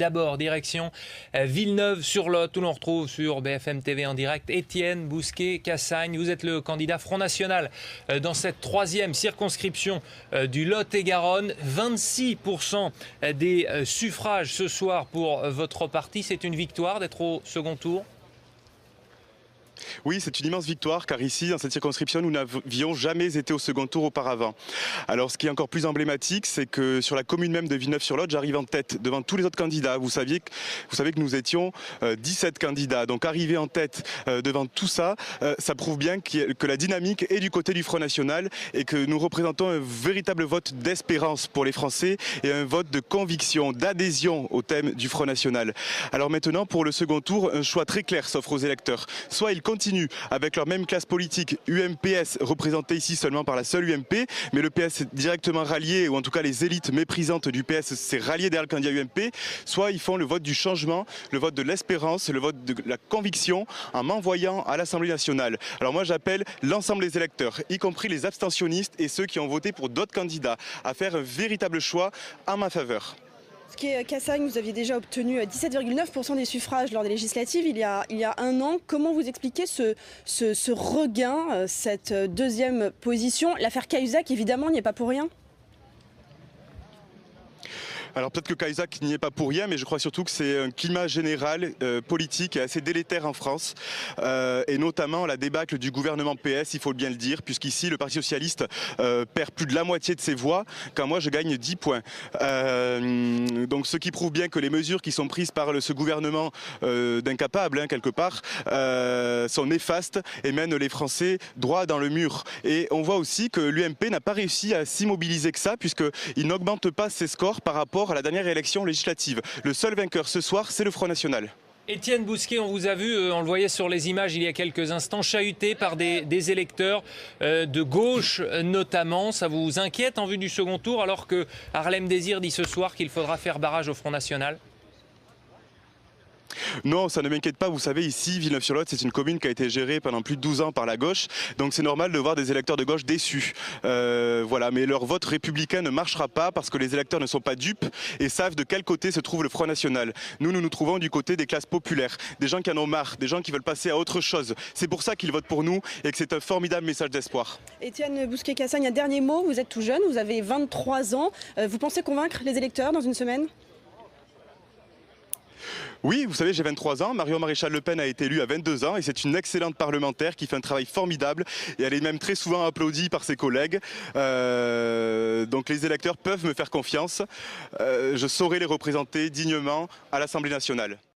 D'abord, direction Villeneuve-sur-Lot, où l'on retrouve sur BFM TV en direct Étienne Bousquet-Cassagne. Vous êtes le candidat Front National dans cette troisième circonscription du Lot-et-Garonne. 26% des suffrages ce soir pour votre parti. C'est une victoire d'être au second tour? Oui, c'est une immense victoire car ici, dans cette circonscription, nous n'avions jamais été au second tour auparavant. Alors ce qui est encore plus emblématique, c'est que sur la commune même de Villeneuve-sur-Lot, j'arrive en tête devant tous les autres candidats. Vous savez que nous étions 17 candidats. Donc arriver en tête devant tout ça, ça prouve bien que la dynamique est du côté du Front National et que nous représentons un véritable vote d'espérance pour les Français et un vote de conviction, d'adhésion au thème du Front National. Alors maintenant, pour le second tour, un choix très clair s'offre aux électeurs. Soit ils continuent avec leur même classe politique, UMPS, représentée ici seulement par la seule UMP, mais le PS est directement rallié, ou en tout cas les élites méprisantes du PS s'est rallié derrière le candidat UMP, soit ils font le vote du changement, le vote de l'espérance, le vote de la conviction en m'envoyant à l'Assemblée nationale. Alors moi j'appelle l'ensemble des électeurs, y compris les abstentionnistes et ceux qui ont voté pour d'autres candidats, à faire un véritable choix en ma faveur. Cassagne, vous aviez déjà obtenu 17,9% des suffrages lors des législatives il y a un an. Comment vous expliquez ce regain, cette deuxième position? L'affaire Cahuzac, évidemment, n'y est pas pour rien. Alors peut-être que Cahuzac n'y est pas pour rien, mais je crois surtout que c'est un climat général politique assez délétère en France, et notamment la débâcle du gouvernement PS, il faut bien le dire, puisqu'ici le Parti Socialiste perd plus de la moitié de ses voix, quand moi je gagne 10 points. Donc ce qui prouve bien que les mesures qui sont prises par ce gouvernement d'incapable, quelque part, sont néfastes et mènent les Français droit dans le mur. Et on voit aussi que l'UMP n'a pas réussi à s'immobiliser que ça, puisqu'il n'augmente pas ses scores par rapport à la dernière élection législative. Le seul vainqueur ce soir, c'est le Front National. Étienne Bousquet, on vous a vu, on le voyait sur les images il y a quelques instants, chahuté par des électeurs de gauche notamment. Ça vous inquiète en vue du second tour, alors que Harlem Désir dit ce soir qu'il faudra faire barrage au Front National? Non, ça ne m'inquiète pas. Vous savez, ici, Villeneuve-sur-Lot, c'est une commune qui a été gérée pendant plus de 12 ans par la gauche. Donc c'est normal de voir des électeurs de gauche déçus. Voilà, mais leur vote républicain ne marchera pas parce que les électeurs ne sont pas dupes et savent de quel côté se trouve le Front National. Nous nous trouvons du côté des classes populaires, des gens qui en ont marre, des gens qui veulent passer à autre chose. C'est pour ça qu'ils votent pour nous et que c'est un formidable message d'espoir. Étienne Bousquet-Cassagne, un dernier mot. Vous êtes tout jeune, vous avez 23 ans. Vous pensez convaincre les électeurs dans une semaine? Oui, vous savez, j'ai 23 ans. Marion Maréchal Le Pen a été élue à 22 ans et c'est une excellente parlementaire qui fait un travail formidable et elle est même très souvent applaudie par ses collègues. Donc les électeurs peuvent me faire confiance. Je saurai les représenter dignement à l'Assemblée nationale.